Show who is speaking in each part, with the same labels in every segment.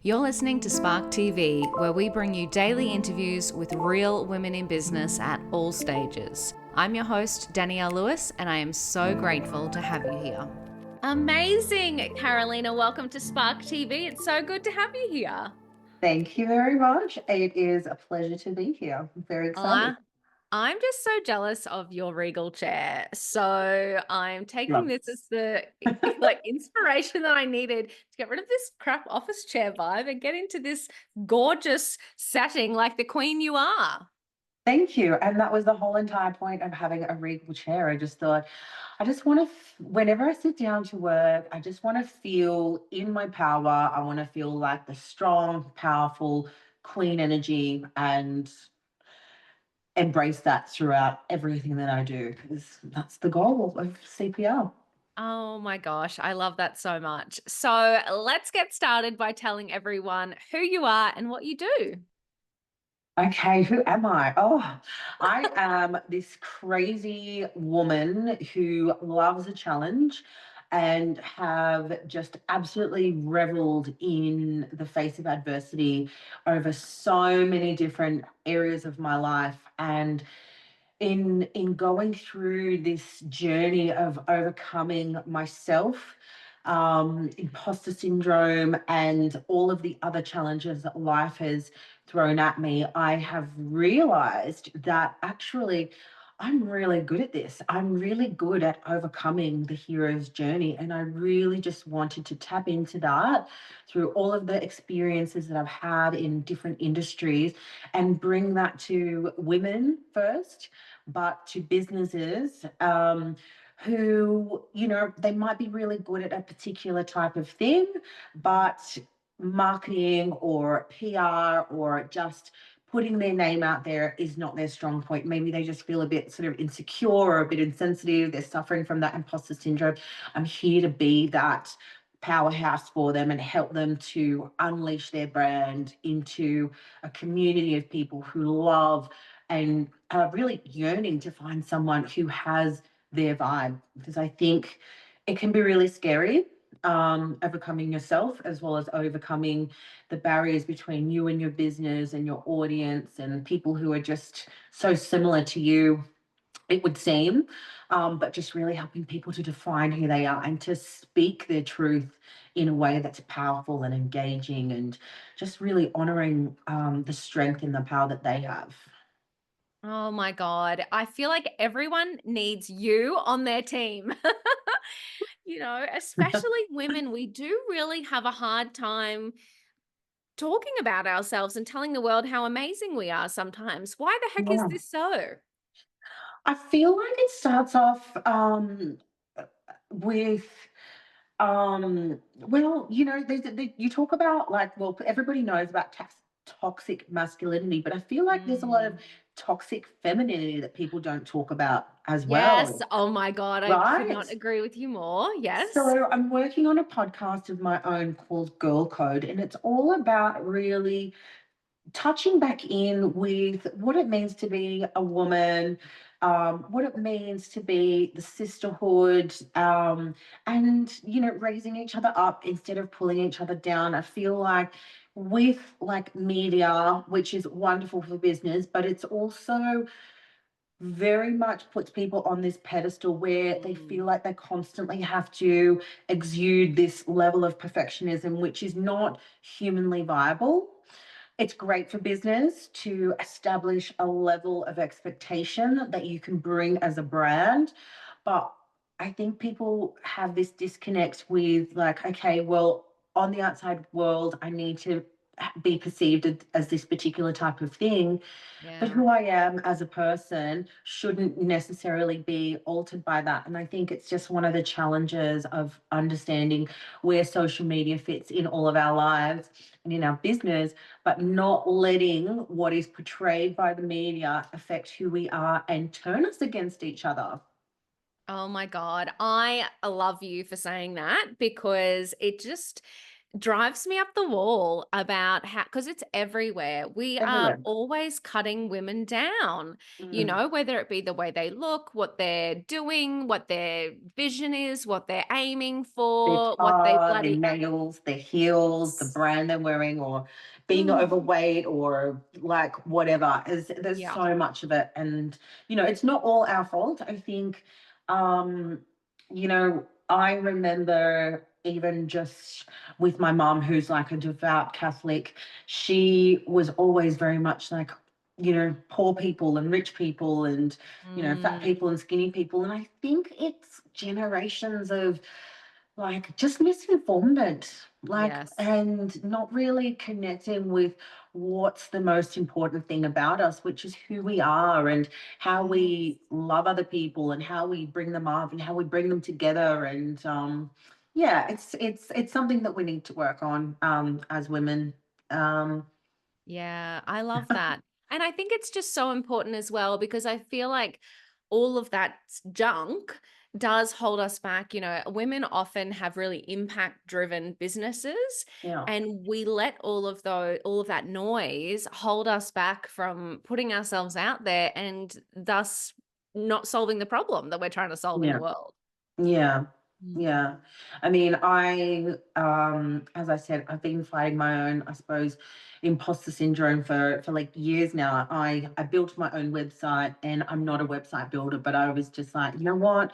Speaker 1: You're listening to Spark TV, where we bring you daily interviews with real women in business at all stages. I'm your host, Danielle Lewis, and I am so grateful to have you here. Amazing, Carolina. Welcome to Spark TV. It's so good to have you here.
Speaker 2: Thank you very much. It is a pleasure to be here. I'm very excited.
Speaker 1: Uh, I'm just so jealous of your regal chair. So I'm taking
Speaker 2: Love.
Speaker 1: this as the inspiration that I needed to get rid of this crap office chair vibe and get into this gorgeous setting like the queen you are.
Speaker 2: Thank you. And that was the whole entire point of having a regal chair. I just thought, I just want to, whenever I sit down to work, I just want to feel in my power. I want to feel like the strong, powerful, queen energy and embrace that throughout everything that I do because that's the goal of CPR.
Speaker 1: Oh my gosh, I love that so much. So let's get started by telling everyone who you are and what you do.
Speaker 2: Okay, who am I? Oh, I am this crazy woman who loves a challenge and have just absolutely reveled in the face of adversity over so many different areas of my life. And in going through this journey of overcoming myself, imposter syndrome, and all of the other challenges that life has thrown at me, I have realized that actually I'm really good at this. I'm really good at overcoming the hero's journey. And I really just wanted to tap into that through all of the experiences that I've had in different industries and bring that to women first, but to businesses who, they might be really good at a particular type of thing, but marketing or PR or just putting their name out there is not their strong point. Maybe they just feel a bit sort of insecure or a bit insensitive. They're suffering from that imposter syndrome. I'm here to be that powerhouse for them and help them to unleash their brand into a community of people who love and are really yearning to find someone who has their vibe, because I think it can be really scary, overcoming yourself as well as overcoming the barriers between you and your business and your audience and people who are just so similar to you, it would seem, but just really helping people to define who they are and to speak their truth in a way that's powerful and engaging and just really honoring the strength and the power that they have.
Speaker 1: Oh my God. I feel like everyone needs you on their team. Especially women, we do really have a hard time talking about ourselves and telling the world how amazing we are sometimes. Why the heck is
Speaker 2: Yeah.
Speaker 1: this so?
Speaker 2: I feel like it starts off with well, you talk about like, well, everybody knows about toxic masculinity, but I feel like there's a lot of
Speaker 1: Mm.
Speaker 2: toxic femininity that people don't talk about as
Speaker 1: Yes.
Speaker 2: well,
Speaker 1: Oh my God. I could
Speaker 2: right?
Speaker 1: not agree with you more. Yes.
Speaker 2: So I'm working on a podcast of my own called Girl Code, and it's all about really touching back in with what it means to be a woman, what it means to be the sisterhood, and raising each other up instead of pulling each other down. I feel like with like media, which is wonderful for business, but it's also very much puts people on this pedestal where they
Speaker 1: Mm.
Speaker 2: feel like they constantly have to exude this level of perfectionism, which is not humanly viable. It's great for business to establish a level of expectation that you can bring as a brand. But I think people have this disconnect with, like, okay, well, on the outside world, I need to be perceived as this particular type of thing, but
Speaker 1: Yeah.
Speaker 2: who I am as a person shouldn't necessarily be altered by that. And I think it's just one of the challenges of understanding where social media fits in all of our lives and in our business, but not letting what is portrayed by the media affect who we are and turn us against each other.
Speaker 1: Oh my God. I love you for saying that because it just drives me up the wall about how, because it's everywhere. We are
Speaker 2: everywhere.
Speaker 1: always cutting women down,
Speaker 2: Mm.
Speaker 1: whether it be the way they look, what they're doing, what their vision is, what they're aiming
Speaker 2: Their
Speaker 1: for, what they
Speaker 2: car, their
Speaker 1: bloody.
Speaker 2: nails, their heels, the brand they're wearing, or being
Speaker 1: Mm,
Speaker 2: overweight, or like whatever. There's
Speaker 1: yeah.
Speaker 2: so much of it, and it's not all our fault. I think, I remember even just with my mom, who's like a devout Catholic. She was always very much like, poor people and rich people, and fat
Speaker 1: Mm,
Speaker 2: people and skinny people, and I think it's generations of like just misinformment, like,
Speaker 1: yes.
Speaker 2: and not really connecting with what's the most important thing about us, which is who we are and how
Speaker 1: Yes.
Speaker 2: we love other people and how we bring them up and how we bring them together. And yeah, it's something that we need to work on as women. um
Speaker 1: Yeah, I love that. And I think it's just so important as well because I feel like all of that junk does hold us back. Women often have really impact driven businesses,
Speaker 2: yeah,
Speaker 1: and we let all of that noise hold us back from putting ourselves out there and thus not solving the problem that we're trying to solve in the
Speaker 2: yeah.
Speaker 1: world.
Speaker 2: Yeah.
Speaker 1: Mm.
Speaker 2: Yeah. I mean, as I said, I've been fighting my own, I suppose, imposter syndrome for like years now. I built my own website, and I'm not a website builder, but I was just like, you know what?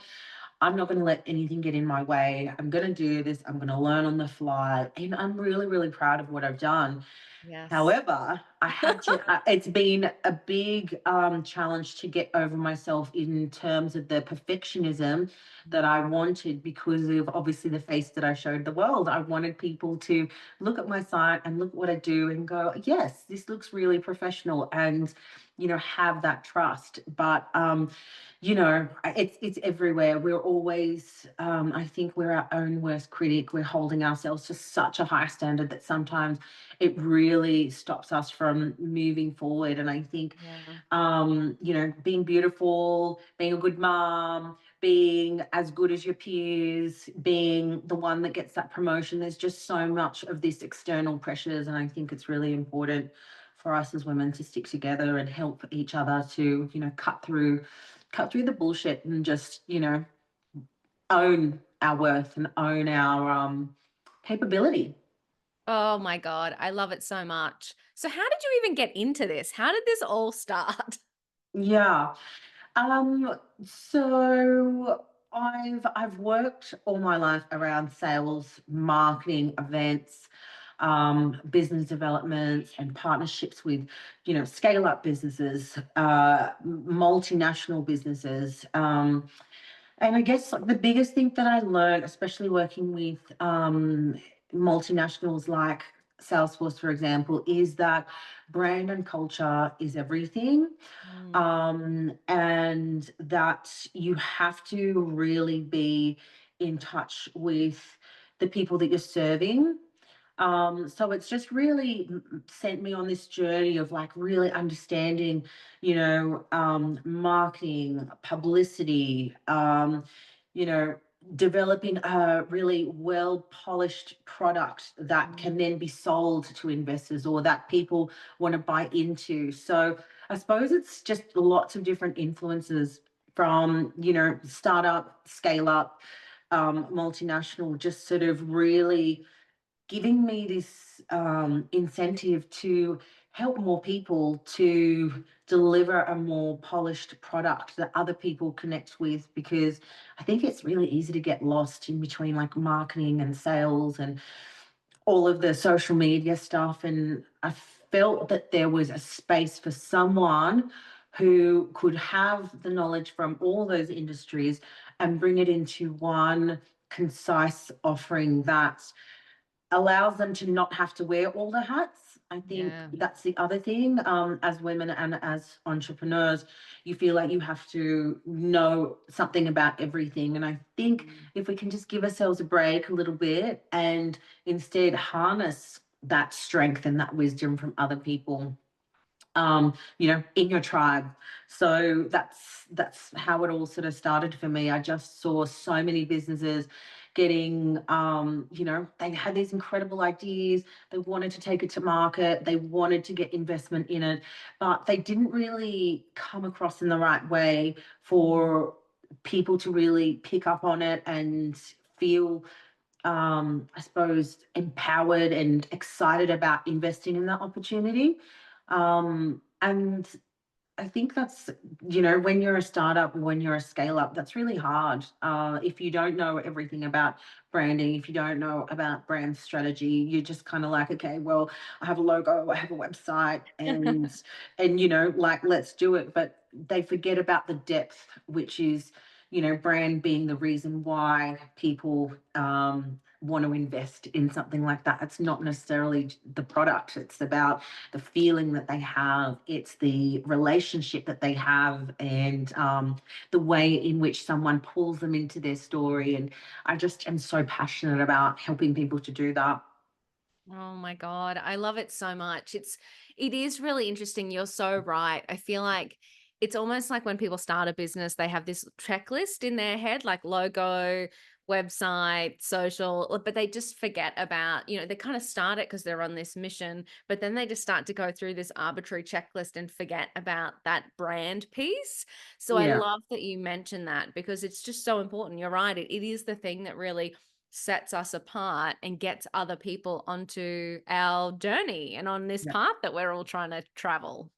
Speaker 2: I'm not going to let anything get in my way. I'm going to do this. I'm going to learn on the fly. And I'm really, really proud of what I've done.
Speaker 1: Yes.
Speaker 2: However, I had to, it's been a big challenge to get over myself in terms of the perfectionism that I wanted, because of obviously the face that I showed the world. I wanted people to look at my site and look at what I do and go, yes, this looks really professional, and, have that trust. But, it's everywhere. We're always, I think we're our own worst critic. We're holding ourselves to such a high standard that sometimes it really stops us from moving forward. And I think,
Speaker 1: Yeah.
Speaker 2: being beautiful, being a good mom, being as good as your peers, being the one that gets that promotion, there's just so much of this external pressures. And I think it's really important for us as women to stick together and help each other to, cut through the bullshit and just, own our worth and own our capability.
Speaker 1: Oh my God, I love it so much. So how did you even get into this? How did this all start?
Speaker 2: Yeah. So I've worked all my life around sales, marketing, events, business development, and partnerships with, scale up businesses, multinational businesses. And I guess like the biggest thing that I learned, especially working with multinationals like Salesforce, for example, is that brand and culture is everything.
Speaker 1: Mm,
Speaker 2: And that you have to really be in touch with the people that you're serving. So it's just really sent me on this journey of like really understanding, marketing, publicity, you know, developing a really well polished product that can
Speaker 1: mm,
Speaker 2: then be sold to investors or that people want to buy into. So I suppose it's just lots of different influences from, startup, scale up, multinational, just sort of really giving me this incentive to help more people to deliver a more polished product that other people connect with, because I think it's really easy to get lost in between like marketing and sales and all of the social media stuff. And I felt that there was a space for someone who could have the knowledge from all those industries and bring it into one concise offering that allows them to not have to wear all the hats. I think
Speaker 1: yeah.
Speaker 2: that's the other thing. As women and as entrepreneurs, you feel like you have to know something about everything. And I think
Speaker 1: Mm.
Speaker 2: if we can just give ourselves a break a little bit and instead harness that strength and that wisdom from other people, in your tribe. So that's how it all sort of started for me. I just saw so many businesses getting, they had these incredible ideas. They wanted to take it to market. They wanted to get investment in it, but they didn't really come across in the right way for people to really pick up on it and feel, I suppose, empowered and excited about investing in that opportunity. And I think that's, when you're a startup, when you're a scale up, that's really hard. If you don't know everything about branding, if you don't know about brand strategy, you're just kind of like, okay, well, I have a logo, I have a website, and like, let's do it. But they forget about the depth, which is, brand being the reason why people want to invest in something like that. It's not necessarily the product, it's about the feeling that they have, it's the relationship that they have, and the way in which someone pulls them into their story. And I just am so passionate about helping people to do that.
Speaker 1: Oh my God. I love it so much. It is really interesting. You're so right. I feel like it's almost like when people start a business, they have this checklist in their head, like logo, website, social, but they just forget about, they kind of start it because they're on this mission, but then they just start to go through this arbitrary checklist and forget about that brand piece. So I
Speaker 2: Yeah.
Speaker 1: love that you mentioned that because it's just so important. You're right. It is the thing that really sets us apart and gets other people onto our journey and on this path that we're all trying to travel.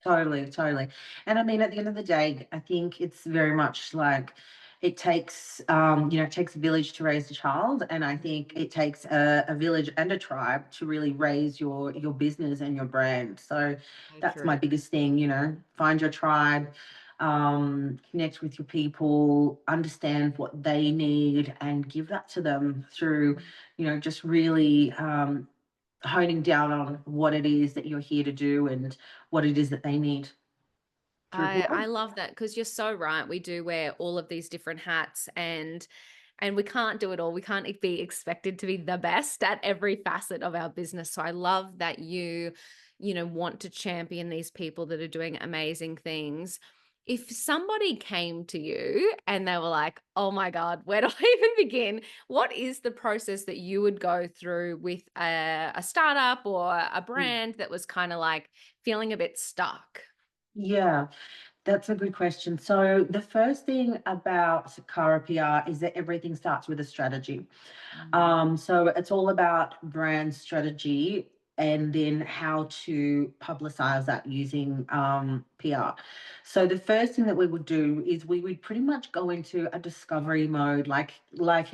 Speaker 2: Totally, totally. And I mean, at the end of the day, I think it's very much like it takes a village to raise a child. And I think it takes a village and a tribe to really raise your business and your brand. So
Speaker 1: So
Speaker 2: that's my
Speaker 1: true.
Speaker 2: biggest thing, find your tribe, connect with your people, understand what they need, and give that to them through, just really honing down on what it is that you're here to do and what it is that they need through
Speaker 1: I
Speaker 2: here.
Speaker 1: love that because you're so right. We do wear all of these different hats and we can't do it all. We can't be expected to be the best at every facet of our business. So I love that want to champion these people that are doing amazing things. If somebody came to you and they were like, "Oh my God, where do I even begin?" What is the process that you would go through with a startup or a
Speaker 2: Mm.
Speaker 1: brand that was kind of like feeling a bit stuck?
Speaker 2: Yeah, that's a good question. So the first thing about CARA PR is that everything starts with a strategy.
Speaker 1: Mm.
Speaker 2: So it's all about brand strategy and then how to publicize that using PR. So the first thing that we would do is we would pretty much go into a discovery mode, like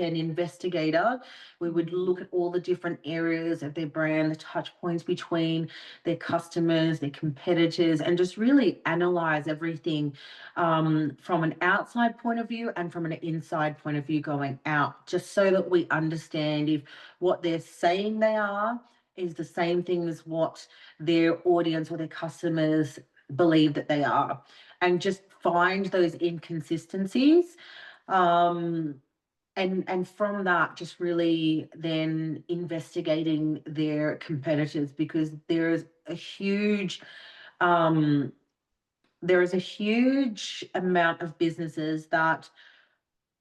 Speaker 2: an investigator. We would
Speaker 1: Mm.
Speaker 2: look at all the different areas of their brand, the touch points between their customers, their competitors, and just really analyze everything from an outside point of view and from an inside point of view going out, just so that we understand if what they're saying they are is the same thing as what their audience or their customers believe that they are, and just find those inconsistencies. Um, and from that, just really then investigating their competitors, because um, there is a huge amount of businesses that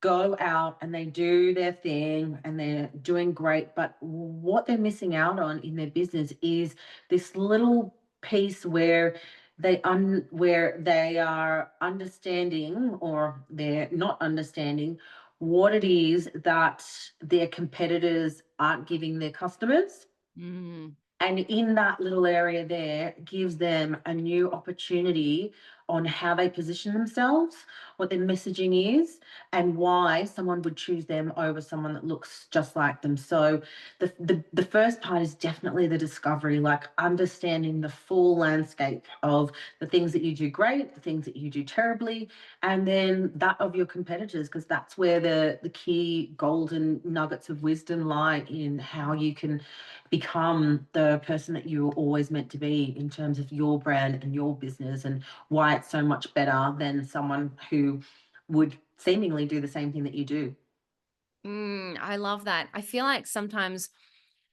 Speaker 2: go out and they do their thing and they're doing great, but what they're missing out on in their business is this little piece where where they are understanding, or they're not understanding, what it is that their competitors aren't giving their customers.
Speaker 1: Mm.
Speaker 2: And in that little area there gives them a new opportunity on how they position themselves, what their messaging is, and why someone would choose them over someone that looks just like them. So the first part is definitely the discovery, like understanding the full landscape of the things that you do great, the things that you do terribly, and then that of your competitors, because that's where the key golden nuggets of wisdom lie, in how you can become the person that you were always meant to be in terms of your brand and your business, and why it's so much better than someone who would seemingly do the same thing that you do.
Speaker 1: I love that. I feel like sometimes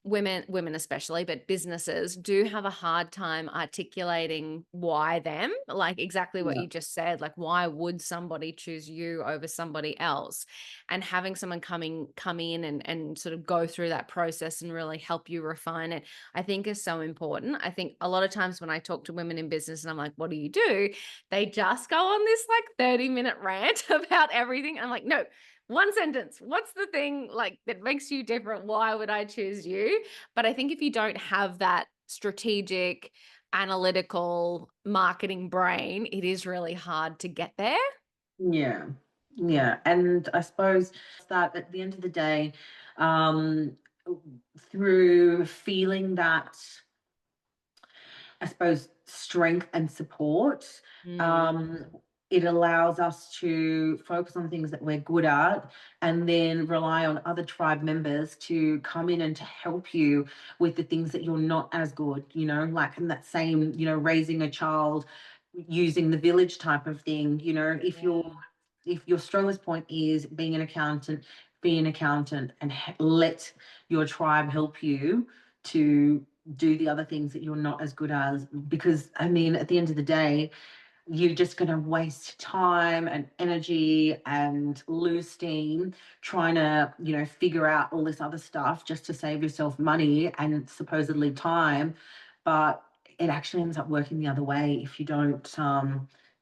Speaker 1: women especially, but businesses do have a hard time articulating why them, like exactly what
Speaker 2: Yeah.
Speaker 1: you just said, like why would somebody choose you over somebody else? And having someone come in and sort of go through that process and really help you refine it, I think is so important. I think a lot of times when I talk to women in business and I'm like, what do you do? They just go on this like 30-minute rant about everything. I'm like, no, one sentence. What's the thing like that makes you different? Why would I choose you? But I think if you don't have that strategic, analytical marketing brain, it is really hard to get there.
Speaker 2: Yeah. Yeah. And I suppose that at the end of the day, um, through feeling that, I suppose, strength and support,
Speaker 1: Mm,
Speaker 2: um, it allows us to focus on things that we're good at and then rely on other tribe members to come in and to help you with the things that you're not as good, like in that same, raising a child using the village type of thing,
Speaker 1: yeah.
Speaker 2: if your strongest point is being an accountant, be an accountant and let your tribe help you to do the other things that you're not as good as. Because, I mean, at the end of the day, you're just going to waste time and energy and lose steam trying to, figure out all this other stuff just to save yourself money and supposedly time. But it actually ends up working the other way if you don't,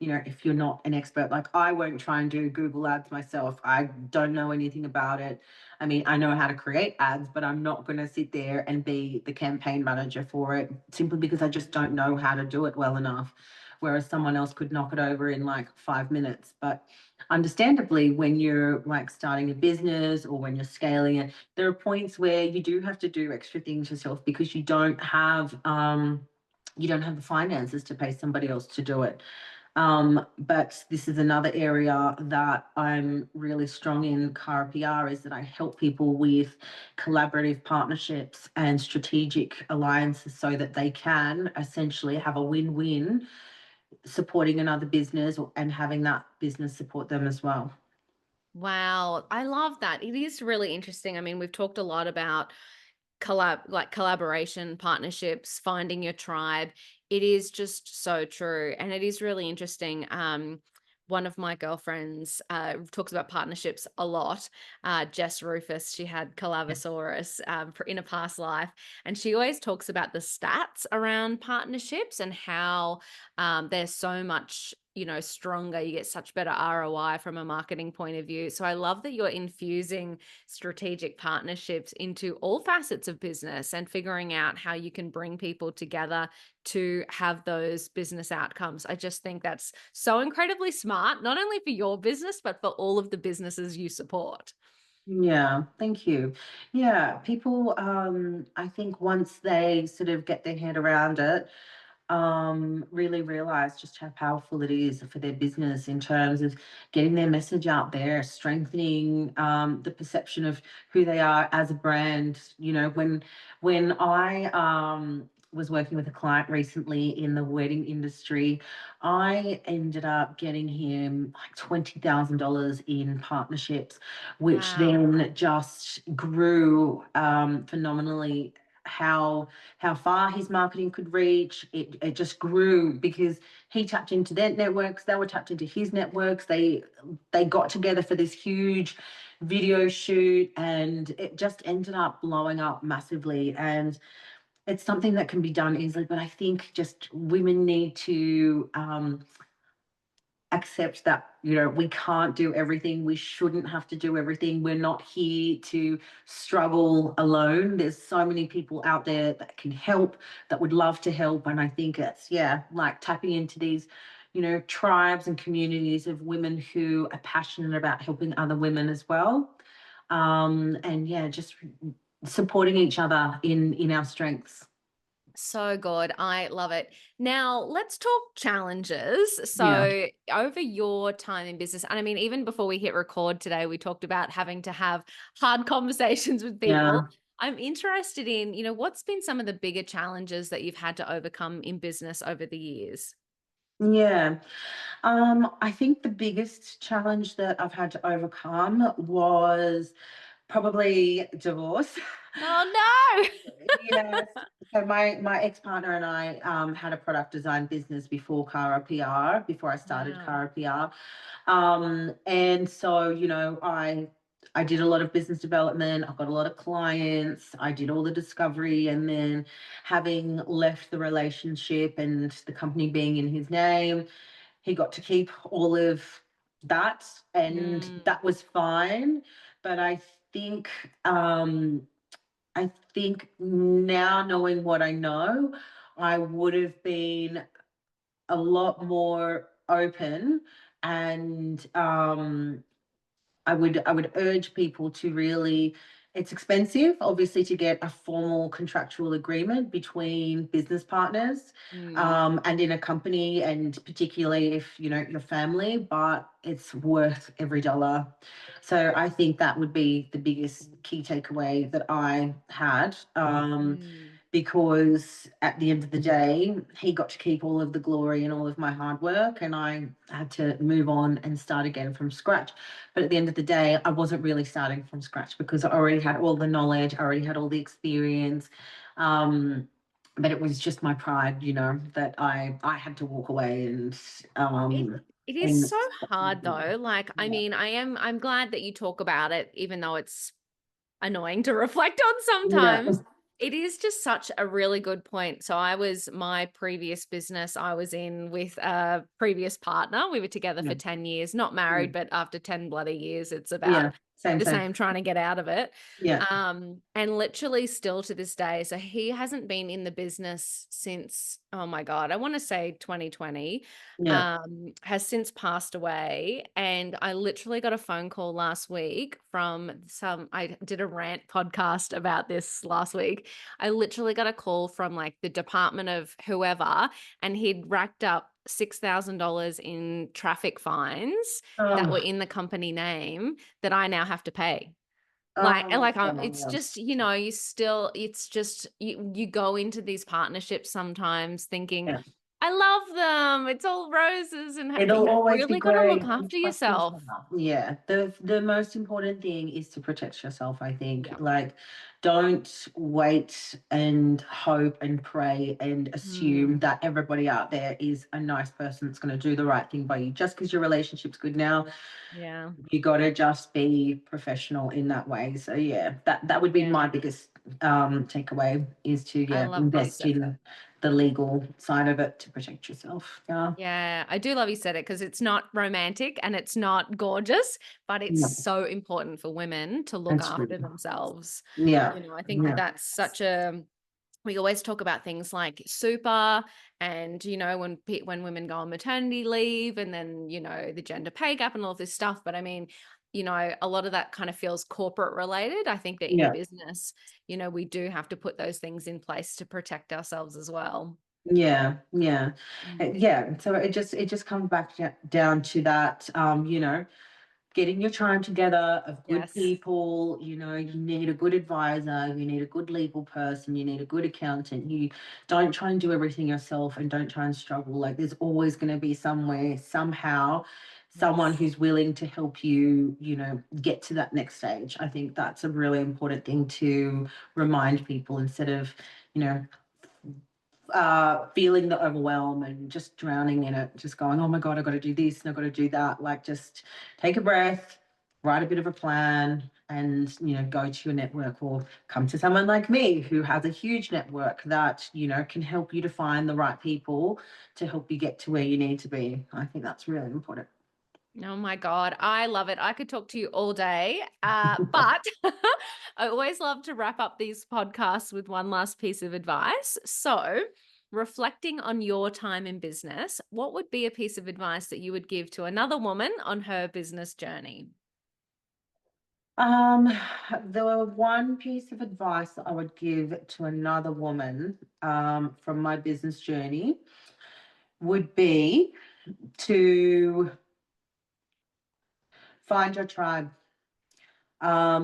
Speaker 2: if you're not an expert. Like, I won't try and do Google ads myself. I don't know anything about it. I mean, I know how to create ads, but I'm not going to sit there and be the campaign manager for it simply because I just don't know how to do it well enough, whereas someone else could knock it over in like 5 minutes. But understandably, when you're like starting a business or when you're scaling it, there are points where you do have to do extra things yourself because you don't have the finances to pay somebody else to do it. But this is another area that I'm really strong in CARA PR, is that I help people with collaborative partnerships and strategic alliances so that they can essentially have a win-win, supporting another business and having that business support them as well.
Speaker 1: Wow, I love that. It is really interesting. I mean, we've talked a lot about collaboration, partnerships, finding your tribe. It is just so true. And it is really interesting. One of my girlfriends talks about partnerships a lot. Jess Rufus, she had Calabosaurus in a past life. And she always talks about the stats around partnerships and how they're so much, stronger. You get such better ROI from a marketing point of view. So I love that you're infusing strategic partnerships into all facets of business and figuring out how you can bring people together to have those business outcomes. I just think that's so incredibly smart, not only for your business, but for all of the businesses you support.
Speaker 2: Yeah, thank you. Yeah, people, I think once they sort of get their head around it, really realize just how powerful it is for their business in terms of getting their message out there, strengthening the perception of who they are as a brand. When I was working with a client recently in the wedding industry, I ended up getting him like $20,000 in partnerships, which
Speaker 1: Wow.
Speaker 2: then just grew phenomenally. How far his marketing could reach. It just grew because he tapped into their networks, they were tapped into his networks. They got together for this huge video shoot and it just ended up blowing up massively. And it's something that can be done easily, but I think just women need to accept that we can't do everything, we shouldn't have to do everything, we're not here to struggle alone. There's so many people out there that can help, that would love to help, and I think it's, yeah, like tapping into these tribes and communities of women who are passionate about helping other women as well. And yeah, just supporting each other in our strengths.
Speaker 1: So good. I love it. Now, let's talk challenges.
Speaker 2: Yeah.
Speaker 1: So, over your time in business, and I mean, even before we hit record today, we talked about having to have hard conversations with people.
Speaker 2: Yeah.
Speaker 1: I'm interested in, what's been some of the bigger challenges that you've had to overcome in business over the years?
Speaker 2: Yeah. I think the biggest challenge that I've had to overcome was probably divorce.
Speaker 1: Oh
Speaker 2: Yes. So my ex-partner and I had a product design business before CARA PR, before I
Speaker 1: no.
Speaker 2: started
Speaker 1: Wow.
Speaker 2: CARA PR. And so, I did a lot of business development. I got a lot of clients. I did all the discovery, and then having left the relationship and the company being in his name, he got to keep all of that, and
Speaker 1: Mm,
Speaker 2: that was fine. But think um I think now, knowing what I know, I would have been a lot more open, and I would urge people to really, it's expensive obviously to get a formal contractual agreement between business partners,
Speaker 1: mm,
Speaker 2: and in a company, and particularly if your family, but it's worth every dollar. So I think that would be the biggest key takeaway that I had.
Speaker 1: mm.
Speaker 2: Because at the end of the day, he got to keep all of the glory and all of my hard work, and I had to move on and start again from scratch. But at the end of the day, I wasn't really starting from scratch because I already had all the knowledge, I already had all the experience. Um, but it was just my pride, that I had to walk away,
Speaker 1: It
Speaker 2: um
Speaker 1: it is
Speaker 2: and
Speaker 1: so hard though. Like, I
Speaker 2: yeah,
Speaker 1: mean, I'm glad that you talk about it, even though it's annoying to reflect on
Speaker 2: yeah,
Speaker 1: sometimes. It is just such a really good point. So my previous business I was in with a previous partner. We were together
Speaker 2: yeah,
Speaker 1: for 10 years, not married,
Speaker 2: mm,
Speaker 1: but after 10 bloody years, it's about
Speaker 2: yeah, same,
Speaker 1: the
Speaker 2: same,
Speaker 1: same trying to get out of it.
Speaker 2: yeah,
Speaker 1: And literally still to this day. So he hasn't been in the business since, oh my God, I want to say 2020,
Speaker 2: yeah.
Speaker 1: has since passed away. And I literally got a phone call last week I did a rant podcast about this last week. I literally got a call from like the department of whoever, and he'd racked up $6,000 in traffic fines that were
Speaker 2: Oh,
Speaker 1: in the company name that I now have to pay.
Speaker 2: oh,
Speaker 1: It's
Speaker 2: God.
Speaker 1: just, it's just, you go into these partnerships sometimes thinking,
Speaker 2: Yeah.
Speaker 1: I love them. It's all roses but
Speaker 2: It'll
Speaker 1: you
Speaker 2: always be
Speaker 1: really got to look
Speaker 2: great, and
Speaker 1: after
Speaker 2: trust each
Speaker 1: yourself.
Speaker 2: other. Yeah. The most important thing is to protect yourself, I think.
Speaker 1: Yeah.
Speaker 2: Like, don't wait and hope and pray and assume
Speaker 1: Mm,
Speaker 2: that everybody out there is a nice person that's going to do the right thing by you. Just because your relationship's good now,
Speaker 1: yeah.
Speaker 2: you got to just be professional in that way. So yeah, that would be
Speaker 1: Yeah.
Speaker 2: my biggest takeaway, is to,
Speaker 1: I
Speaker 2: yeah,
Speaker 1: love that you
Speaker 2: invest
Speaker 1: said that.
Speaker 2: in the legal side of it to protect yourself. Yeah.
Speaker 1: Yeah, I do love you said it because it's not romantic and it's not gorgeous, but it's
Speaker 2: Yeah.
Speaker 1: so important for women to look
Speaker 2: That's
Speaker 1: after
Speaker 2: true.
Speaker 1: themselves.
Speaker 2: Yeah.
Speaker 1: I think
Speaker 2: Yeah.
Speaker 1: that's we always talk about things like super and when women go on maternity leave, and then the gender pay gap and all this stuff, but I mean, a lot of that kind of feels corporate related. I think that in
Speaker 2: Yeah.
Speaker 1: business, we do have to put those things in place to protect ourselves as well.
Speaker 2: Yeah. Yeah.
Speaker 1: Mm.
Speaker 2: Yeah. So it just comes back down to that, getting your time together of good
Speaker 1: Yes.
Speaker 2: people. You need a good advisor, you need a good legal person, you need a good accountant. You don't try and do everything yourself, and don't try and struggle. Like, there's always going to be somewhere, somehow, someone
Speaker 1: Yes.
Speaker 2: who's willing to help you, get to that next stage. I think that's a really important thing to remind people, instead of, you know, feeling the overwhelm and just drowning in it, just going, oh my God, I've got to do this and I've got to do that. Like, just take a breath, write a bit of a plan, and, go to your network, or come to someone like me who has a huge network that, can help you to find the right people to help you get to where you need to be. I think that's really important.
Speaker 1: Oh my God, I love it. I could talk to you all day, but I always love to wrap up these podcasts with one last piece of advice. So, reflecting on your time in business, what would be a piece of advice that you would give to another woman on her business journey?
Speaker 2: Um, the one piece of advice that I would give to another woman, from my business journey, would be to find your tribe. I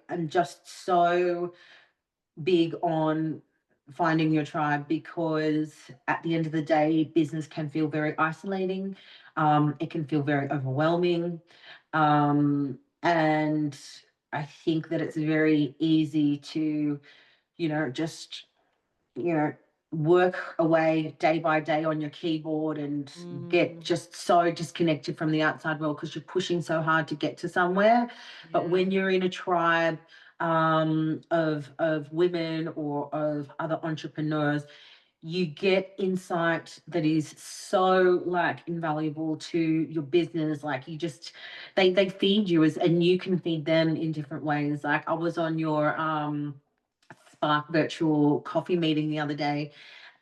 Speaker 2: am just so big on finding your tribe, because at the end of the day, business can feel very isolating. It can feel very overwhelming. And I think that it's very easy to, just, you know, work away day by day on your keyboard and get
Speaker 1: Mm,
Speaker 2: just so disconnected from the outside world because you're pushing so hard to get to somewhere. But
Speaker 1: yeah.
Speaker 2: when you're in a tribe of women or of other entrepreneurs, you get insight that is so like invaluable to your business. Like you just they feed you as and you can feed them in different ways. Like I was on your Spark virtual coffee meeting the other day,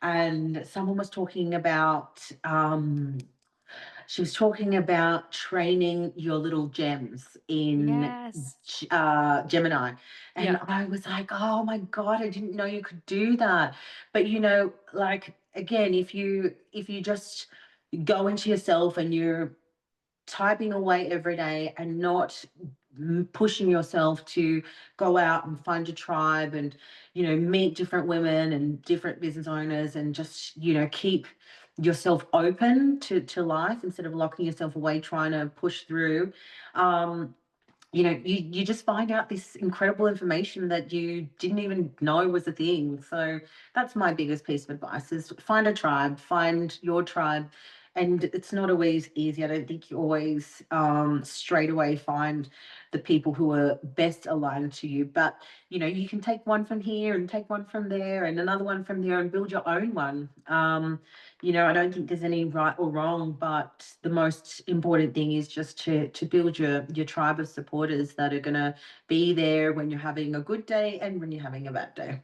Speaker 2: and someone was talking about she was talking about training your little gems in
Speaker 1: Yes.
Speaker 2: Gemini. And
Speaker 1: Yeah.
Speaker 2: I was like, oh my God, I didn't know you could do that. But like again, if you just go into yourself and you're typing away every day and not pushing yourself to go out and find a tribe and meet different women and different business owners and just keep yourself open to life instead of locking yourself away trying to push through. um you just find out this incredible information that you didn't even know was a thing. So that's my biggest piece of advice is find a tribe, find your tribe. And it's not always easy. I don't think you always straight away find the people who are best aligned to you. But you can take one from here and take one from there and another one from there and build your own one. I don't think there's any right or wrong, but the most important thing is just to build your tribe of supporters that are gonna be there when you're having a good day and when you're having a bad day.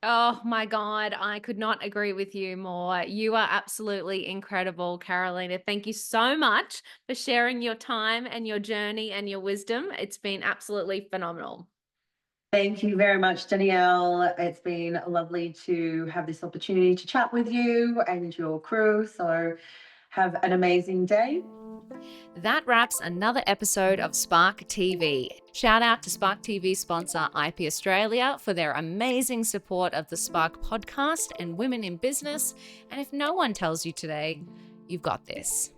Speaker 1: Oh my God, I could not agree with you more. You are absolutely incredible, Carolina. Thank you so much for sharing your time and your journey and your wisdom. It's been absolutely phenomenal.
Speaker 2: Thank you very much, Danielle. It's been lovely to have this opportunity to chat with you and your crew. So have an amazing day.
Speaker 1: That wraps another episode of Spark TV. Shout out to Spark TV sponsor IP Australia for their amazing support of the Spark podcast and women in business. And if no one tells you today, you've got this.